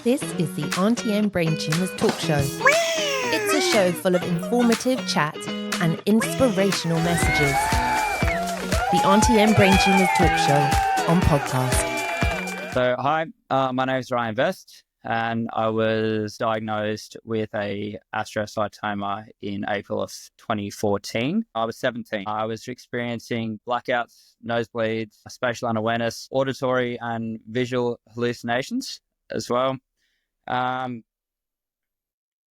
This is the Aunty and Brain Tumours talk show. It's a show full of informative chat and inspirational messages. The Aunty and Brain Tumours talk show on podcast. So, hi, my name is Ryan Vest, and I was diagnosed with a astrocytoma in April of 2014. I was 17. I was experiencing blackouts, nosebleeds, spatial unawareness, auditory and visual hallucinations as well.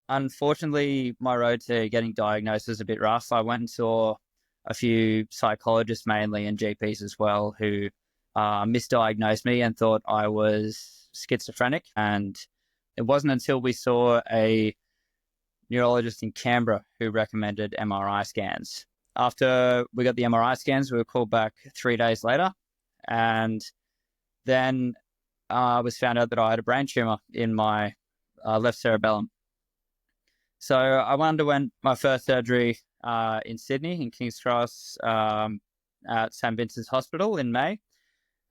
Unfortunately, my road to getting diagnosed was a bit rough. I went and saw a few psychologists mainly and GPs as well who misdiagnosed me and thought I was schizophrenic. And it wasn't until we saw a neurologist in Canberra who recommended MRI scans. After we got the MRI scans, we were called back 3 days later, and then I was found out that I had a brain tumour in my left cerebellum. So I underwent my first surgery in Sydney, in King's Cross, at St. Vincent's Hospital in May.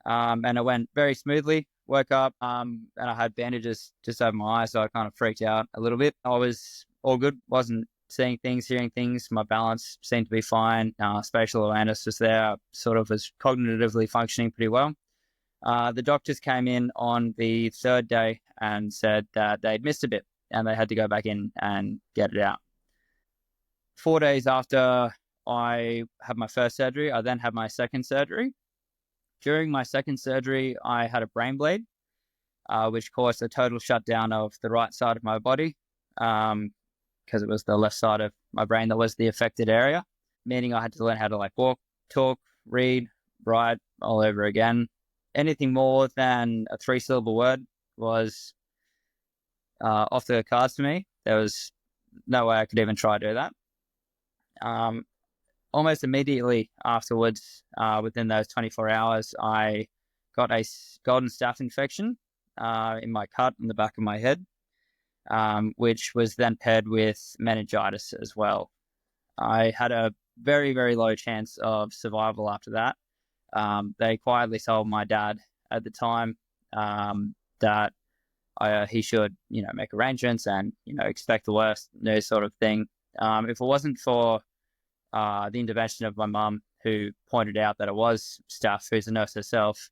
And it went very smoothly. Woke up and I had bandages just over my eyes, so I kind of freaked out a little bit. I was all good, wasn't seeing things, hearing things. My balance seemed to be fine. Spatial awareness was there. I sort of was cognitively functioning pretty well. The doctors came in on the third day and said that they'd missed a bit and they had to go back in and get it out. 4 days after I had my first surgery, I then had my second surgery. During my second surgery, I had a brain bleed, which caused a total shutdown of the right side of my body, because it was the left side of my brain that was the affected area, meaning I had to learn how to walk, talk, read, write all over again. Anything more than a 3-syllable word was off the cards for me. There was no way I could even try to do that. Almost immediately afterwards, within those 24 hours, I got a golden staph infection in my cut in the back of my head, which was then paired with meningitis as well. I had a very, very low chance of survival after that. They quietly told my dad at the time that he should, make arrangements and, expect the worst, sort of thing. If it wasn't for the intervention of my mum, who pointed out that it was staph, who's a nurse herself,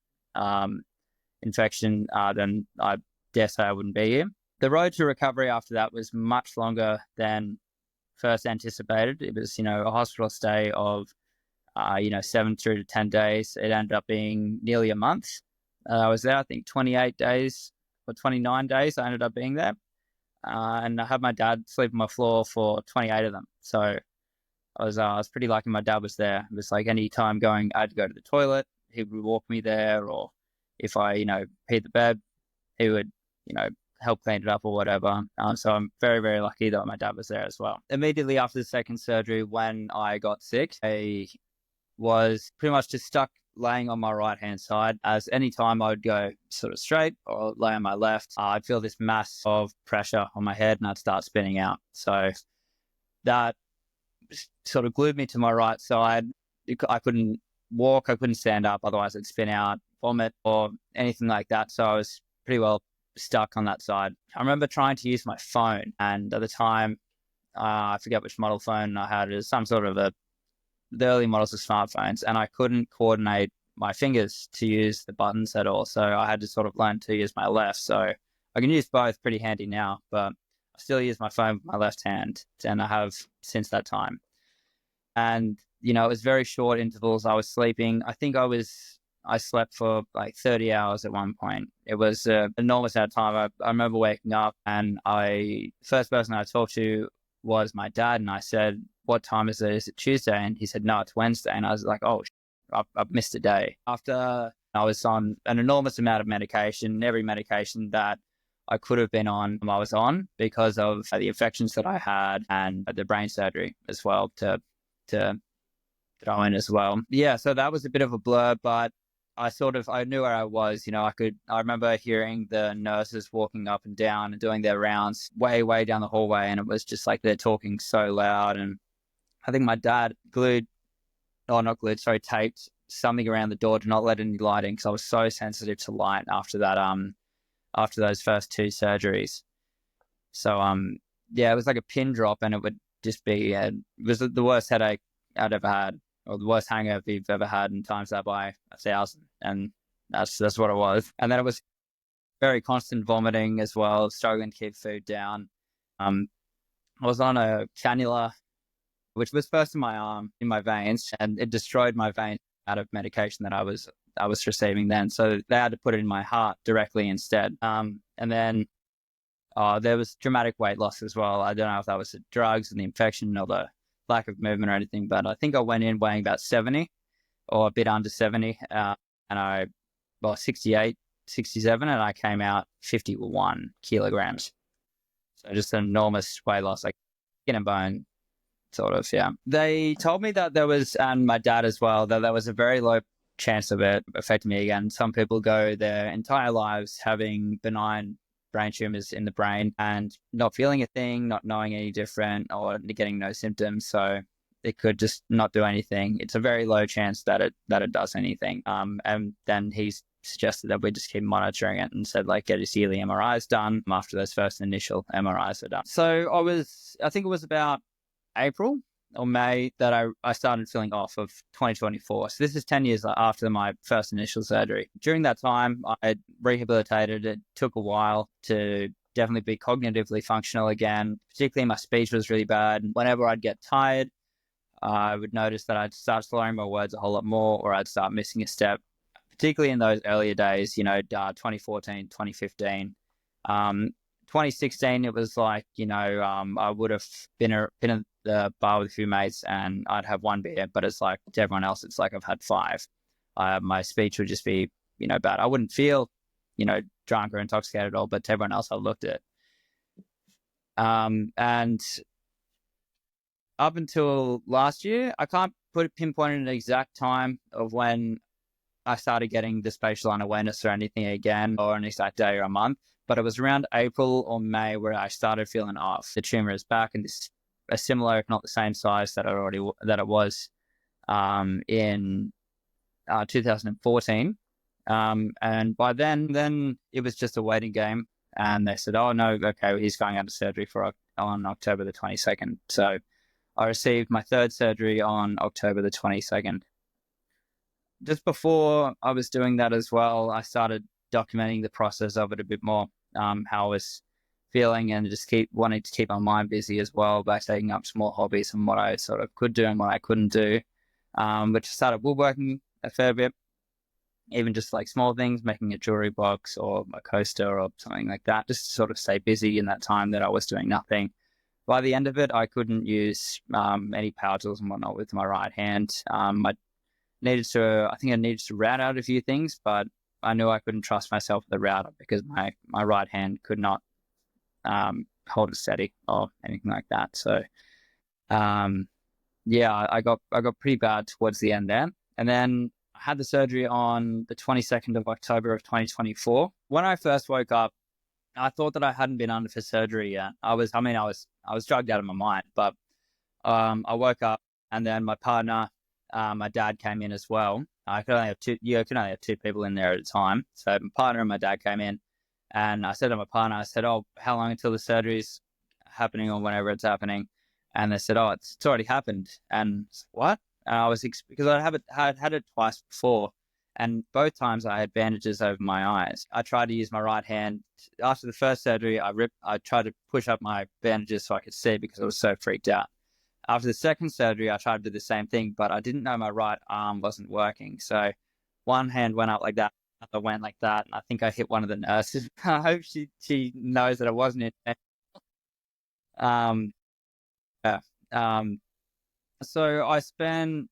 infection, then I dare say I wouldn't be here. The road to recovery after that was much longer than first anticipated. It was, a hospital stay of 7 through to 10 days. It ended up being nearly a month. I was there, I think 28 days or 29 days I ended up being there. And I had my dad sleep on my floor for 28 of them. So I was pretty lucky my dad was there. It was like any time I had to go to the toilet, he would walk me there, or if I, peed the bed, he would, help clean it up or whatever. So I'm very, very lucky that my dad was there as well. Immediately after the second surgery, when I got sick, I was pretty much just stuck laying on my right hand side, as any time I would go sort of straight or lay on my left, I'd feel this mass of pressure on my head and I'd start spinning out. So that sort of glued me to my right side. I couldn't walk, I couldn't stand up, otherwise I'd spin out, vomit or anything like that. So I was pretty well stuck on that side. I remember trying to use my phone, and at the time, I forget which model phone I had. It was some sort of the early models of smartphones, and I couldn't coordinate my fingers to use the buttons at all. So I had to sort of learn to use my left. So I can use both pretty handy now, but I still use my phone with my left hand, and I have since that time. And, it was very short intervals. I was sleeping. I think I slept for like 30 hours at one point. It was an enormous amount of time. I remember waking up, and first person I talked to was my dad, and I said, "What time is it? Is it Tuesday?" And he said, "No, it's Wednesday." And I was like, "Oh, I've missed a day." After I was on an enormous amount of medication, every medication that I could have been on, I was on, because of the infections that I had and the brain surgery as well to throw in as well. Yeah, so that was a bit of a blur, but I knew where I was. I remember hearing the nurses walking up and down and doing their rounds way, way down the hallway, and it was just like they're talking so loud. And I think my dad taped something around the door to not let any light in, because I was so sensitive to light after that after those first 2 surgeries. So, yeah, it was like a pin drop, and it would just be, it was the worst headache I'd ever had, or the worst hangover you've ever had, and times that by 1,000. And that's what it was. And then it was very constant vomiting as well, struggling to keep food down. I was on a cannula, which was first in my arm, in my veins, and it destroyed my vein out of medication that I was receiving then. So they had to put it in my heart directly instead. And then there was dramatic weight loss as well. I don't know if that was the drugs and the infection or the lack of movement or anything, but I think I went in weighing about 70 or a bit under 70, and 68, 67, and I came out 51 kilograms. So just an enormous weight loss, like skin and bone, sort of, yeah. They told me that there was, and my dad as well, that there was a very low chance of it affecting me again. Some people go their entire lives having benign brain tumors in the brain and not feeling a thing, not knowing any different, or getting no symptoms. So it could just not do anything. It's a very low chance that it does anything. And then he suggested that we just keep monitoring it, and said, like, get his yearly MRIs done after those first initial MRIs are done. So I think it was about April or May that I started feeling off of 2024. So this is 10 years after my first initial surgery. During that time, I rehabilitated. It took a while to definitely be cognitively functional again. Particularly my speech was really bad. Whenever I'd get tired, I would notice that I'd start slurring my words a whole lot more, or I'd start missing a step, particularly in those earlier days, 2014, 2015. 2016, it was like, I would have been at the bar with a few mates and I'd have one beer, but it's like to everyone else, it's like I've had 5. My speech would just be, bad. I wouldn't feel, drunk or intoxicated at all, but to everyone else, I looked at it. And up until last year, I can't pinpoint an exact time of when I started getting the spatial unawareness or anything again, or an exact day or a month, but it was around April or May where I started feeling off. The tumor is back, and this a similar, if not the same size that it was in 2014. And by then it was just a waiting game, and they said, "Oh no, okay, he's going under surgery on October the 22nd." So I received my 3rd surgery on October the 22nd. Just before I was doing that as well, I started documenting the process of it a bit more, how I was feeling, and just wanting to keep my mind busy as well by taking up some more hobbies and what I sort of could do and what I couldn't do, which I started woodworking a fair bit, even just like small things, making a jewelry box or a coaster or something like that, just to sort of stay busy in that time that I was doing nothing. By the end of it, I couldn't use any power tools and whatnot with my right hand. I needed to route out a few things, but I knew I couldn't trust myself with the router because my right hand could not hold it steady or anything like that. So, yeah, I got pretty bad towards the end there. And then I had the surgery on the 22nd of October of 2024. When I first woke up, I thought that I hadn't been under for surgery yet. I was drugged out of my mind, but I woke up, and then my partner, my dad, came in as well. I could only have two. You could only have 2 people in there at a time. So my partner and my dad came in, and I said to my partner, I said, "Oh, how long until the surgery's happening, or whenever it's happening?" And they said, "Oh, it's already happened." And I said, what? And I was because I had it twice before, and both times I had bandages over my eyes. I tried to use my right hand. After the first surgery, I tried to push up my bandages so I could see because I was so freaked out. After the second surgery, I tried to do the same thing, but I didn't know my right arm wasn't working. So one hand went up like that, other went like that, and I think I hit one of the nurses. I hope she knows that I wasn't in. Yeah. So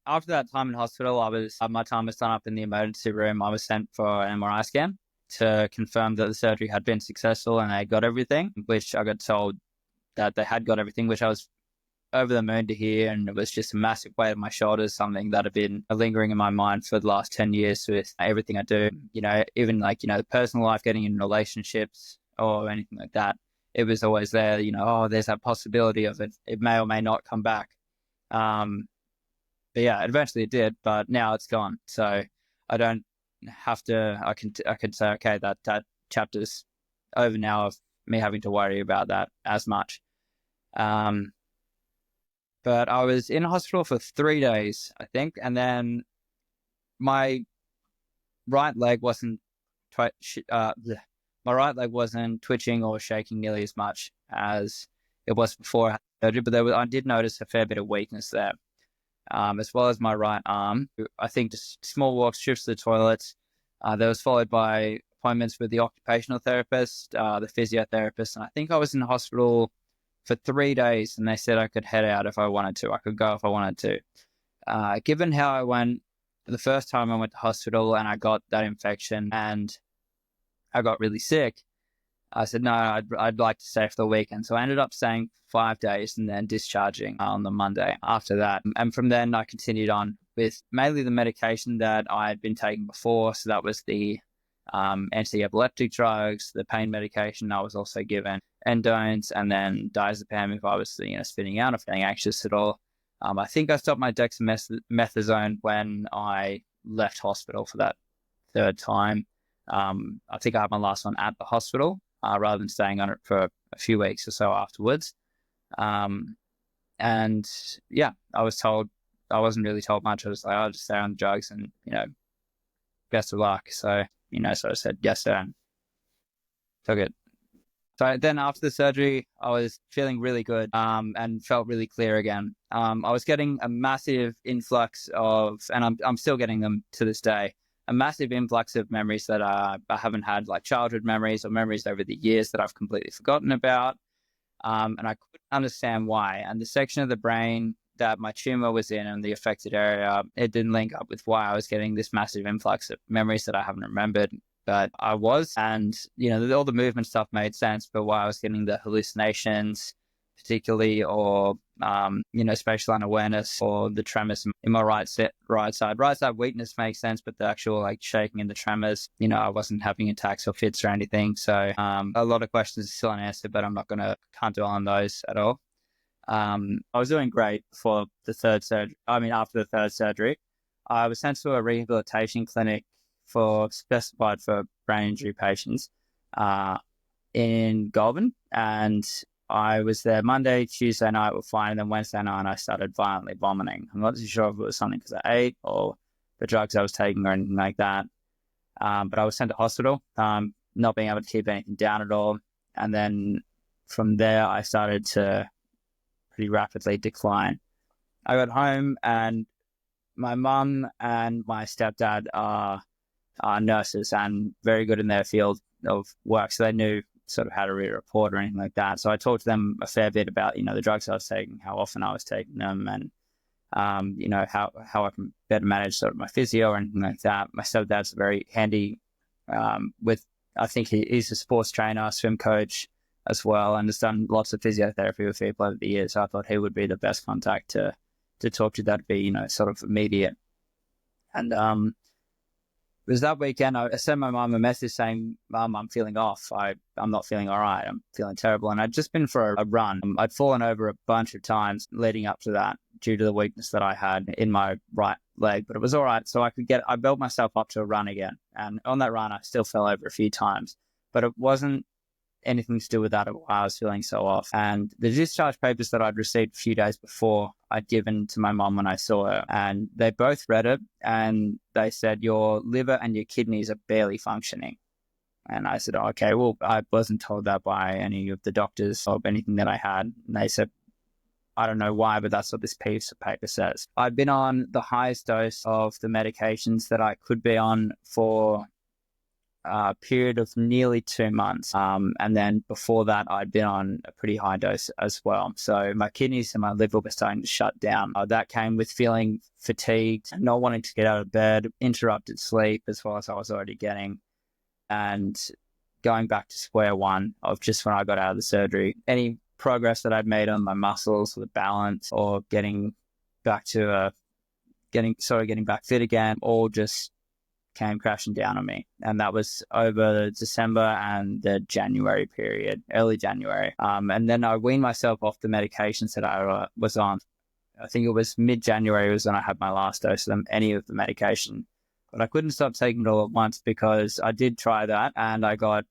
after that time in hospital, my time was done up in the emergency room. I was sent for an MRI scan to confirm that the surgery had been successful and they got everything, which I got told that they had got everything, which I was over the moon to hear, and it was just a massive weight on my shoulders, something that had been lingering in my mind for the last 10 years with everything I do, even like, the personal life, getting in relationships or anything like that. It was always there, there's that possibility of it. It may or may not come back. But yeah, eventually it did, but now it's gone. So I don't have to, I could say, okay, that chapter's over now of me having to worry about that as much. But I was in hospital for 3 days, I think, and then my right leg wasn't my right leg wasn't twitching or shaking nearly as much as it was before I had surgery, but I did notice a fair bit of weakness there, as well as my right arm. I think just small walks, trips to the toilets. That was followed by appointments with the occupational therapist, the physiotherapist, and I think I was in hospital for 3 days, and they said I could head out if I wanted to. I could go if I wanted to. Given how I went the first time I went to hospital and I got that infection and I got really sick, I said, no, I'd like to stay for the weekend. So I ended up staying 5 days and then discharging on the Monday after that. And from then I continued on with mainly the medication that I had been taking before. So that was the anti-epileptic drugs, the pain medication. I was also given endones and then diazepam if I was spinning out or feeling anxious at all. I think I stopped my dexamethasone when I left hospital for that third time. I think I had my last one at the hospital rather than staying on it for a few weeks or so afterwards. And yeah, I was told, I wasn't really told much. I was like, I'll just stay on drugs and, best of luck. So, so I said yes, and took it. So then after the surgery, I was feeling really good and felt really clear again. I was getting a massive influx of, and I'm still getting them to this day, a massive influx of memories that I haven't had, like childhood memories or memories over the years that I've completely forgotten about. And I couldn't understand why. And the section of the brain that my tumor was in and the affected area, it didn't link up with why I was getting this massive influx of memories that I haven't remembered. But I was, and all the movement stuff made sense, but why I was getting the hallucinations particularly, or spatial unawareness, or the tremors in my right side. Right side weakness makes sense, but the actual shaking and the tremors, I wasn't having attacks or fits or anything. So a lot of questions are still unanswered, but can't dwell on those at all. I was doing great for the third surgery. After the third surgery, I was sent to a rehabilitation clinic specified for brain injury patients in Goulburn, and I was there Monday, Tuesday night were fine, and then Wednesday night I started violently vomiting. I'm not too sure if it was something because I ate or the drugs I was taking or anything like that, but I was sent to hospital, not being able to keep anything down at all, and then from there I started to pretty rapidly decline. I got home and my mum and my stepdad are nurses and very good in their field of work, so they knew sort of how to read a report or anything like that. So I talked to them a fair bit about the drugs I was taking, how often I was taking them, and how I can better manage sort of my physio or anything like that. My stepdad's very handy with, I think he's a sports trainer, swim coach as well, and has done lots of physiotherapy with people over the years. So I thought he would be the best contact to talk to. That'd be sort of immediate. And it was that weekend I sent my mum a message saying, Mum, I'm feeling off. I'm not feeling all right. I'm feeling terrible. And I'd just been for a run. I'd fallen over a bunch of times leading up to that due to the weakness that I had in my right leg, but it was all right. So I built myself up to a run again. And on that run, I still fell over a few times, but it wasn't anything to do with that or why I was feeling so off. And the discharge papers that I'd received a few days before, I'd given to my mum when I saw her, and they both read it, and they said, your liver and your kidneys are barely functioning. And I said, okay, well, I wasn't told that by any of the doctors or anything that I had. And they said, I don't know why, but that's what this piece of paper says. I'd been on the highest dose of the medications that I could be on for a period of nearly 2 months. And then before that, I'd been on a pretty high dose as well. So my kidneys and my liver were starting to shut down. That came with feeling fatigued, not wanting to get out of bed, interrupted sleep as well as I was already getting, and going back to square one of just when I got out of the surgery. Any progress that I'd made on my muscles or the balance or getting back to getting back fit again, all just came crashing down on me. And that was over December and the January period, early January. And then I weaned myself off the medications that I was on. I think it was mid-January was when I had my last dose of any of the medication. But I couldn't stop taking it all at once because I did try that and I got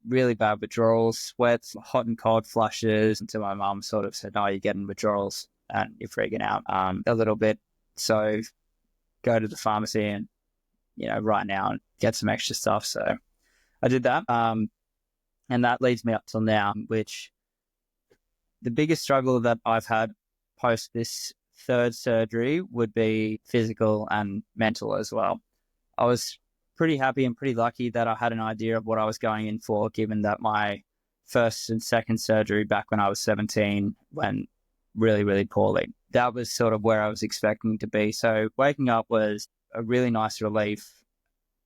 really bad withdrawals, sweats, hot and cold flushes, until my mum sort of said, "No, you're getting withdrawals and you're freaking out a little bit. So go to the pharmacy and, right now and get some extra stuff." So I did that. And that leads me up till now, which the biggest struggle that I've had post this third surgery would be physical and mental as well. I was pretty happy and pretty lucky that I had an idea of what I was going in for, given that my first and second surgery back when I was 17 went really, really poorly. That was sort of where I was expecting to be. So waking up was a really nice relief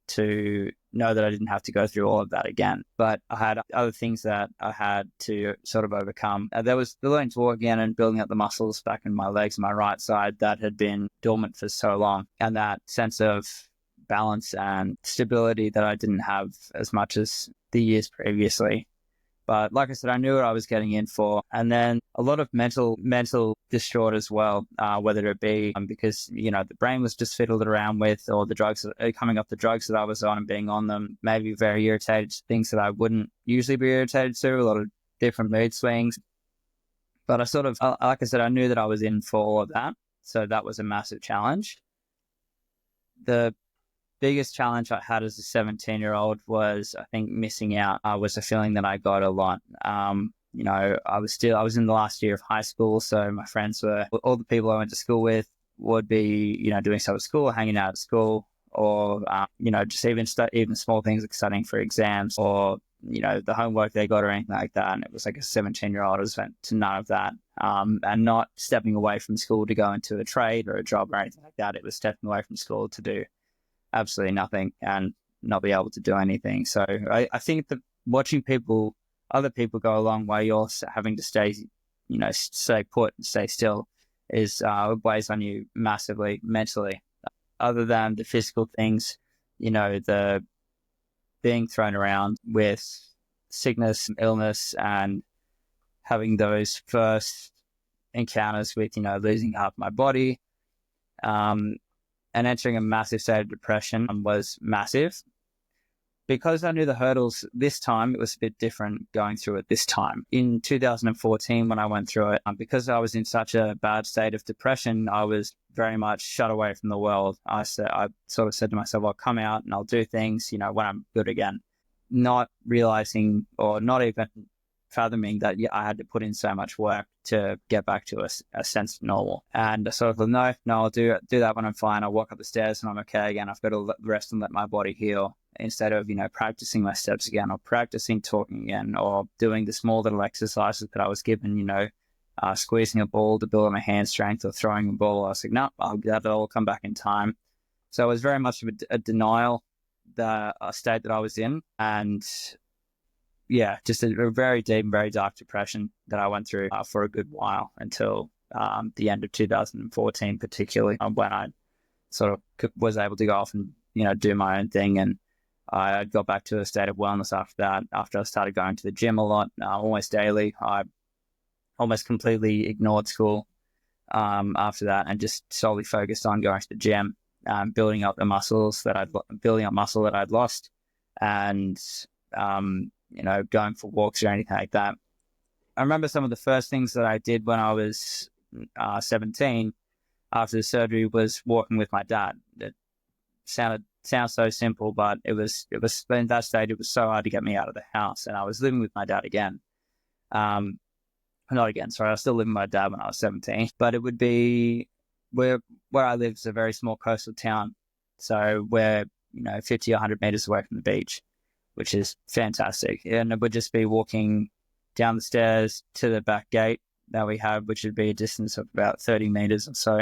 to know that I didn't have to go through all of that again. But I had other things that I had to sort of overcome. There was the learning to walk again and building up the muscles back in my legs and my right side that had been dormant for so long. And that sense of balance and stability that I didn't have as much as the years previously. But like I said, I knew what I was getting in for. And then a lot of mental distraught as well, whether it be because, the brain was just fiddled around with, or the drugs, coming off the drugs that I was on and being on them, maybe very irritated to things that I wouldn't usually be irritated to, a lot of different mood swings. But I sort of, like I said, I knew that I was in for all of that. So that was a massive challenge. The biggest challenge I had as a 17-year-old was, I think, missing out. Was a feeling that I got a lot. I was in the last year of high school, so my friends were, all the people I went to school with would be, doing stuff at school, hanging out at school, or, just even small things like studying for exams, or, the homework they got or anything like that. And it was like a 17-year-old, I just went to none of that. And not stepping away from school to go into a trade or a job or anything like that. It was stepping away from school to do absolutely nothing and not be able to do anything. So I think that watching other people go along while you're having to stay put and stay still is weighs on you massively mentally. Other than the physical things, the being thrown around with sickness, illness, and having those first encounters with, losing half my body, and entering a massive state of depression was massive. Because I knew the hurdles this time, it was a bit different going through it this time. In 2014, when I went through it, because I was in such a bad state of depression, I was very much shut away from the world. I sort of said to myself, I'll come out and I'll do things, when I'm good again. Not realizing or not even fathoming that I had to put in so much work to get back to a sense of normal. And I sort of thought, no, I'll do that when I'm fine. I'll walk up the stairs and I'm okay again. I've got to rest and let my body heal, instead of, practicing my steps again, or practicing talking again, or doing the small little exercises that I was given, squeezing a ball to build up my hand strength, or throwing a ball. I was like, no, that'll all come back in time. So it was very much of a denial, the state that I was in. And yeah, just a very deep and very dark depression that I went through for a good while, until the end of 2014, particularly when I sort of was able to go off and, do my own thing. And I got back to a state of wellness after that, after I started going to the gym a lot, almost daily. I almost completely ignored school after that, and just solely focused on going to the gym, building up muscle that I'd lost, and going for walks or anything like that. I remember some of the first things that I did when I was 17 after the surgery was walking with my dad. It sounds so simple, but it was in that stage, it was so hard to get me out of the house. And I was living with my dad again. Not again, sorry, I was still living with my dad when I was 17, but it would be where I live is a very small coastal town. So we're, 50 or 100 meters away from the beach, which is fantastic. And it would just be walking down the stairs to the back gate that we have, which would be a distance of about 30 meters or so.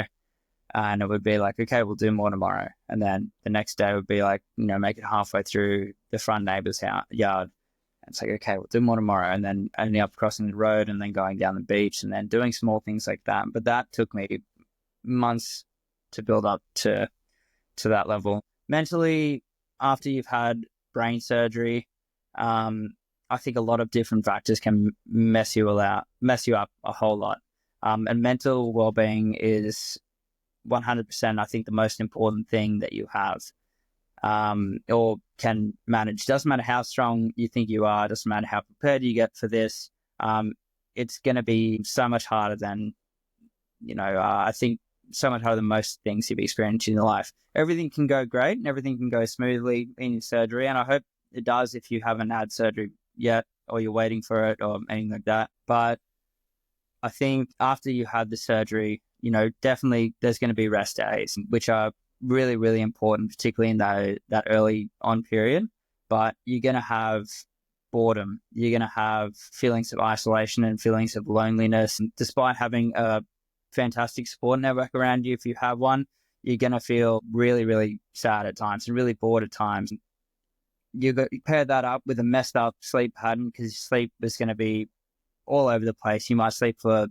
And it would be like, okay, we'll do more tomorrow. And then the next day would be like, make it halfway through the front neighbor's yard. And it's like, okay, we'll do more tomorrow. And then ending up crossing the road and then going down the beach and then doing small things like that. But that took me months to build up to that level. Mentally, after you've had brain surgery, I think a lot of different factors can mess you up a whole lot. And mental well-being is 100%, I think, the most important thing that you have. or can manage. Doesn't matter how strong you think you are, doesn't matter how prepared you get for this. It's going to be so much harder than, I think so much harder than most things you've experienced in your life. Everything can go great and everything can go smoothly in your surgery. And I hope it does if you haven't had surgery yet or you're waiting for it or anything like that. But I think after you had the surgery, definitely there's going to be rest days, which are really, really important, particularly in that early on period. But you're going to have boredom. You're going to have feelings of isolation and feelings of loneliness. And despite having a fantastic support network around you, if you have one, you're going to feel really, really sad at times and really bored at times. You pair that up with a messed up sleep pattern because sleep is going to be all over the place. You might sleep for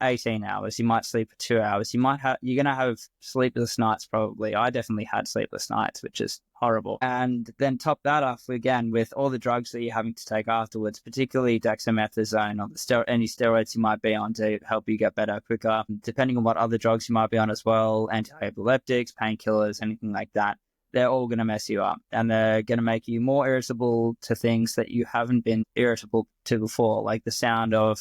18 hours. You might sleep for 2 hours. You're going to have sleepless nights probably. I definitely had sleepless nights, which is horrible. And then top that off again with all the drugs that you're having to take afterwards, particularly dexamethasone or any steroids you might be on to help you get better quicker, depending on what other drugs you might be on as well, anti-epileptics, painkillers, anything like that. They're all going to mess you up and they're going to make you more irritable to things that you haven't been irritable to before, like the sound of,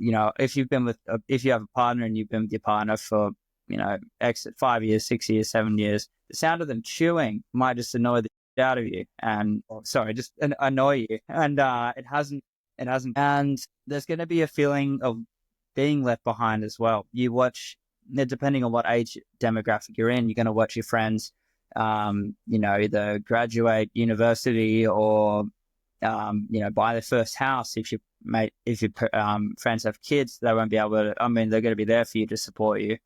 if you have a partner and you've been with your partner for, 5 years, 6 years, 7 years, the sound of them chewing might just annoy the shit out of you just annoy you. And it hasn't. And there's going to be a feeling of being left behind as well. You watch, depending on what age demographic you're in, you're going to watch your friends, either graduate university or, buy their first house. If your friends have kids, they won't be able to, they're going to be there for you to support you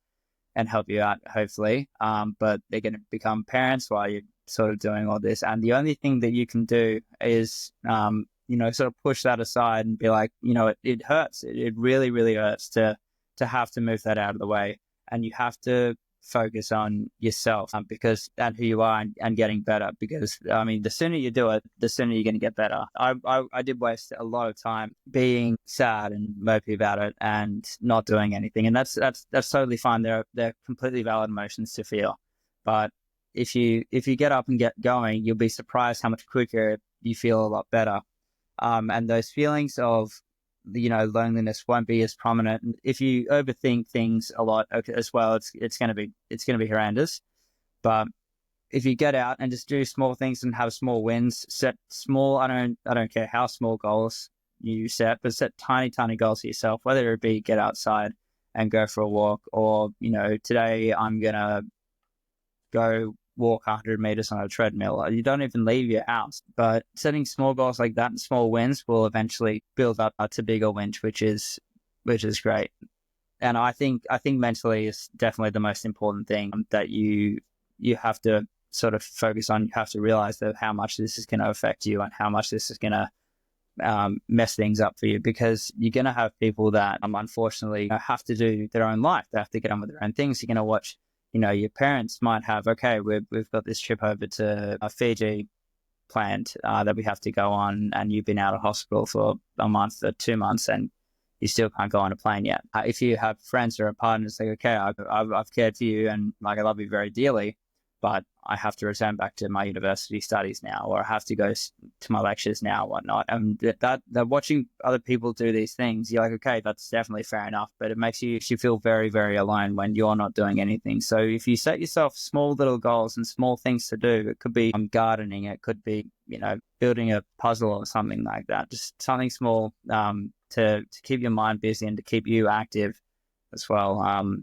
and help you out, hopefully. But they're going to become parents while you're sort of doing all this. And the only thing that you can do is, sort of push that aside and be like, it hurts. It really, really hurts to have to move that out of the way. And you have to focus on yourself and who you are and getting better, because the sooner you do it, the sooner you're going to get better. I did waste a lot of time being sad and mopey about it and not doing anything, and that's totally fine. They're completely valid emotions to feel, but if you get up and get going, you'll be surprised how much quicker you feel a lot better. And those feelings of loneliness won't be as prominent. And if you overthink things a lot as well, it's going to be horrendous. But if you get out and just do small things and have small wins, set small, I don't care how small goals you set, but set tiny goals for yourself, whether it be get outside and go for a walk, or, today I'm going to go walk 100 meters on a treadmill. You don't even leave your house. But setting small goals like that and small wins will eventually build up to bigger wins, which is great. And I think mentally is definitely the most important thing that you have to sort of focus on. You have to realize that how much this is going to affect you and how much this is going to mess things up for you, because you're going to have people that unfortunately have to do their own life. They have to get on with their own things. You're going to watch, your parents might have, okay, we've got this trip over to Fiji planned that we have to go on, and you've been out of hospital for a month or 2 months and you still can't go on a plane yet. If you have friends or a partner, it's like, okay, I've cared for you and I love you very dearly, but I have to return back to my university studies now, or I have to go to my lectures now, and whatnot. And that watching other people do these things, you're like, okay, that's definitely fair enough, but it makes you feel very, very alone when you're not doing anything. So if you set yourself small little goals and small things to do, it could be gardening, it could be, building a puzzle or something like that, just something small to keep your mind busy and to keep you active as well.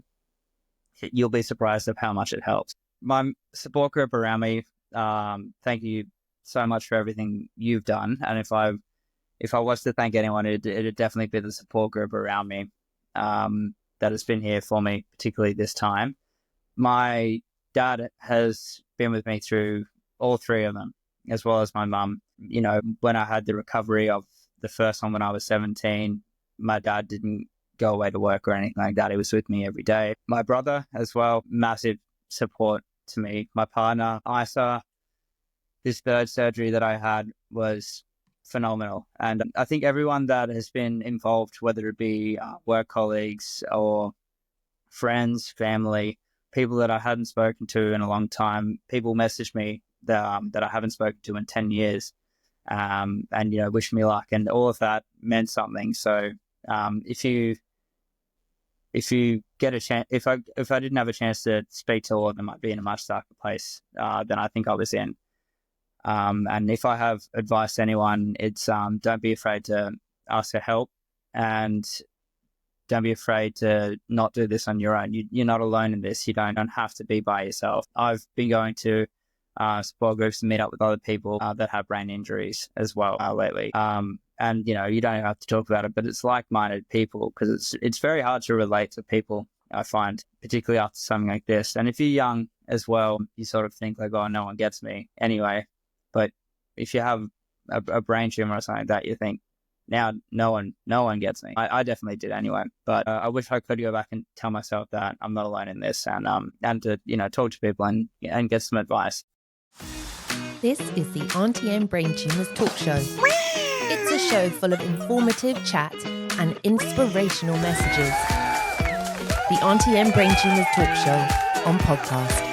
You'll be surprised of how much it helps. My support group around me, thank you so much for everything you've done. And if I was to thank anyone, it'd definitely be the support group around me that has been here for me, particularly this time. My dad has been with me through all three of them, as well as my mum. When I had the recovery of the first one when I was 17, my dad didn't go away to work or anything like that. He was with me every day. My brother as well, massive support to me. My partner, Isa, this third surgery that I had was phenomenal. And I think everyone that has been involved, whether it be work colleagues or friends, family, people that I hadn't spoken to in a long time, people message me that I haven't spoken to in 10 years, and wish me luck, and all of that meant something. So if you get a chance, if I didn't have a chance to speak to all of them, I'd be in a much darker place than I think I was in. And if I have advice to anyone, it's don't be afraid to ask for help, and don't be afraid to not do this on your own. You're not alone in this. You don't have to be by yourself. I've been going to support groups to meet up with other people that have brain injuries as well lately. And you don't have to talk about it, but it's like-minded people, because it's very hard to relate to people, I find, particularly after something like this. And if you're young as well, you sort of think like, oh, no one gets me anyway. But if you have a brain tumor or something like that, you think, now no one gets me. I definitely did anyway. But I wish I could go back and tell myself that I'm not alone in this, and to talk to people and get some advice. This is the Aunty and Brain Tumours talk show. It's a show full of informative chat and inspirational messages. The Aunty and Brain Tumours talk show on podcast.